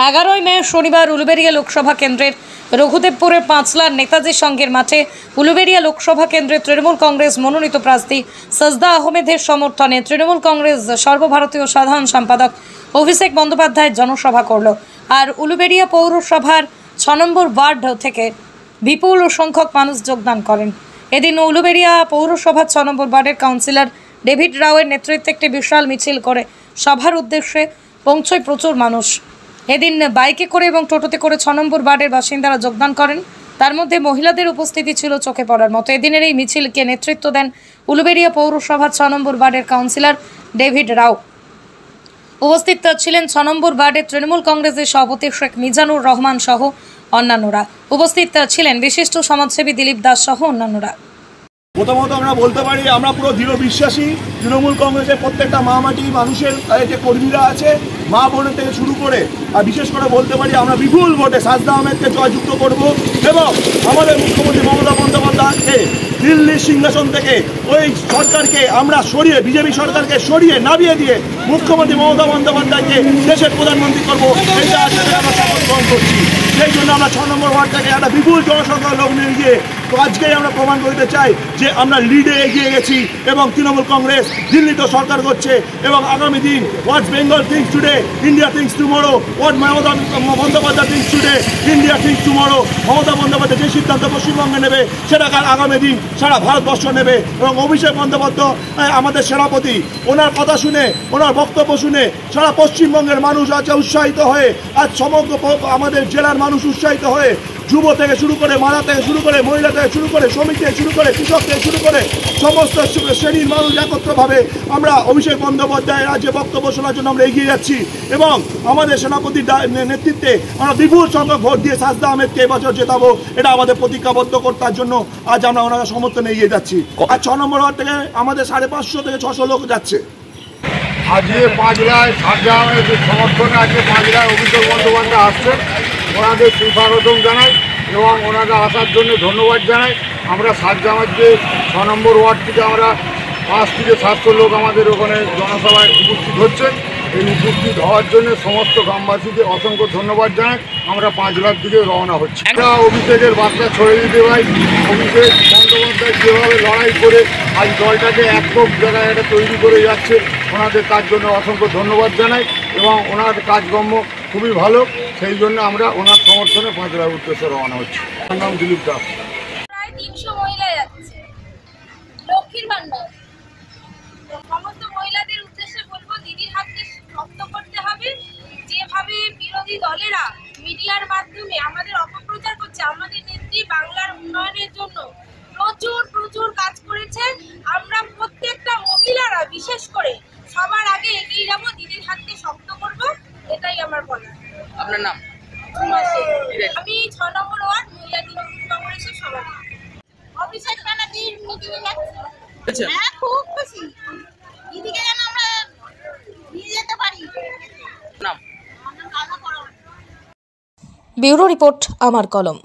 11ই মে শনিবার উলুবেড়িয়া লোকসভা কেন্দ্রের রঘুদেবপুরের পাঁচলার নেতাজি সংঘের মাঠে উলুবেড়িয়া লোকসভা কেন্দ্রের তৃণমূল কংগ্রেস মনোনীত প্রার্থী সাজদা আহমেদের সমর্থনে তৃণমূল কংগ্রেস সর্বভারতীয় সাধারণ সম্পাদক অভিষেক বন্দ্যোপাধ্যায় জনসভা করল। আর উলুবেড়িয়া পৌরসভার 6 নম্বর ওয়ার্ড থেকে বিপুল সংখ্যক মানুষ যোগদান করেন। এদিন উলুবেড়িয়া পৌরসভার 6 নম্বর ওয়ার্ডের কাউন্সিলর ডেভিড রাওয়ের নেতৃত্বে একটি বিশাল মিছিল করে সভার উদ্দেশ্যে পৌঁছয় প্রচুর মানুষ। এদিন বাইকে করে এবং টোটোতে করে 6 নম্বর ওয়ার্ডের বাসিন্দারা যোগদান করেন। তার মধ্যে মহিলাদের উপস্থিতি ছিল চোখে পড়ার মতো। এদিনের এই মিছিলকে নেতৃত্ব দেন উলুবেড়িয়া পৌরসভার 6 নম্বর ওয়ার্ডের কাউন্সিলর ডেভিড রাও। উপস্থিত ছিলেন 6 নম্বর ওয়ার্ডের তৃণমূল কংগ্রেসের সভাপতি শেখ মিজানুর রহমান সহ অন্যান্যরা। উপস্থিত ছিলেন বিশিষ্ট সমাজসেবী দিলীপ দাস সহ অন্যান্যরা। প্রথমত আমরা বলতে পারি আমরা পুরো দৃঢ় বিশ্বাসী তৃণমূল কংগ্রেসের প্রত্যেকটা মা মাটি মানুষের যে কর্মীরা আছে মা বোনের থেকে শুরু করে আর বিশেষ করে বলতে পারি আমরা বিপুল ভোটে সাজদা আহমেদকে জয়যুক্ত করব এবং আমাদের মুখ্যমন্ত্রী মমতা বন্দ্যোপাধ্যায়কে দিল্লির সিংহাসন থেকে ওই সরকারকে আমরা সরিয়ে বিজেপি সরকারকে সরিয়ে নামিয়ে দিয়ে মুখ্যমন্ত্রী মমতা বন্দ্যোপাধ্যায়কে দেশের প্রধানমন্ত্রী করবো এইটা আমরা শপথ গ্রহণ করছি। সেই জন্য আমরা 6 নম্বর ওয়ার্ড থেকে একটা বিপুল জনসংখ্যার লোক নিয়ে গিয়ে তো আজকেই আমরা প্রমাণ করতে চাই যে আমরা লিডে এগিয়ে গেছি এবং তৃণমূল কংগ্রেস দিল্লিতে সরকার করছে এবং আগামী দিন what's Bengal thinks today India thinks tomorrow, what Mamata Bandyopadhyay thinks today India thinks tomorrow. Mamata Bandyopadhyay যে সিদ্ধান্ত পশ্চিমবঙ্গে নেবে সেটা আগামী দিন সারা ভারতবর্ষ নেবে এবং অভিষেক বন্দ্যোপাধ্যায় আমাদের সেনাপতি, ওনার কথা শুনে ওনার বক্তব্য শুনে সারা পশ্চিমবঙ্গের মানুষ আছে উৎসাহিত হয়ে, আজ সমগ্র আমাদের জেলার মানুষ উৎসাহিত হয়ে যুব থেকে শুরু করে মারা থেকে শুরু করে মহিলা থেকে শুরু করে শ্রমিক থেকে শুরু করে কৃষক থেকে শুরু করে সমস্ত শ্রেণীর মানুষ একত্রভাবে আমরা অভিষেক বন্দ্যোপাধ্যায়ের রাজ্যে বক্তব্য শোনার জন্য আমরা এগিয়ে যাচ্ছি এবং আমাদের সেনাপতির নেতৃত্বে আমরা বিপুল সংখ্যক ভোট দিয়ে সাজদা আহমেদকে এবছর জেতাবো, এটা আমাদের প্রতিজ্ঞাবদ্ধ করার জন্য আজ আমরা ওনার সমর্থনে এগিয়ে যাচ্ছি। আর 6 নম্বর ওয়ার্ড থেকে আমাদের 550 থেকে 600 লোক যাচ্ছে। আজকে পাঁচলায় সাজদা আহমেদের সমর্থনে আজকে পাঁচলায় অভিষেক বন্দ্যোপাধ্যায় আসছেন, ওনাদের সুস্বাগতম জানাই এবং ওনারা আসার জন্য ধন্যবাদ জানাই। আমরা সাজদা আহমেদকে 6 নম্বর ওয়ার্ড থেকে আমরা 5 থেকে 700 লোক আমাদের ওখানে জনসভায় উপস্থিত হচ্ছেন। এই উপস্থিত হওয়ার জন্য সমস্ত গ্রামবাসীকে অসংখ্য ধন্যবাদ জানাই। আমরা পাঁচলার দিকে রওনা হচ্ছি। আমরা অভিষেকের বার্তা ছড়িয়ে দিতে পারি। অভিষেক বন্দ্যোপাধ্যায় যেভাবে লড়াই করে আজ দলটাকে একদম জায়গায় একটা তৈরি করে যাচ্ছে, ওনাদের তার জন্য অসংখ্য ধন্যবাদ জানাই এবং ওনার কাজকর্ম খুবই ভালো। সেই জন্য আমরা ওনার সমর্থনে পাঁচলার উদ্দেশ্যে রওনা হচ্ছি। আমার নাম দিলীপ দাস। প্রায় 300 মহিলা যাচ্ছে লক্ষ্মীর ভান্ডার। সমস্ত মহিলাদের উদ্দেশ্যে বলবো দিদির হাতকে শক্ত করতে হবে। যেভাবে বিরোধী দলেরা মিডিয়ার মাধ্যমে আমাদের অপপ্রচার করছে, আমাদের নেত্রী বাংলার উন্নয়নের জন্য প্রচুর কাজ করেছে। আমরা প্রত্যেকটা মহিলারা বিশেষ করে সবার আগে এগিয়ে যাবো, দিদির হাতকে শক্ত করব, এটাই আমার বলা। আপনার নাম? আমি 6 নম্বর ওয়ার্ড মহিলা তৃণমূল কংগ্রেসের সভাপতি। অভিষেক ব্যানার্জির মিটিংয়ে যাচ্ছি। হ্যাঁ, খুব খুশি। দিদিকে যেন আমরা নিয়ে যেতে পারি। ব্যুরো রিপোর্ট, আমার কলম।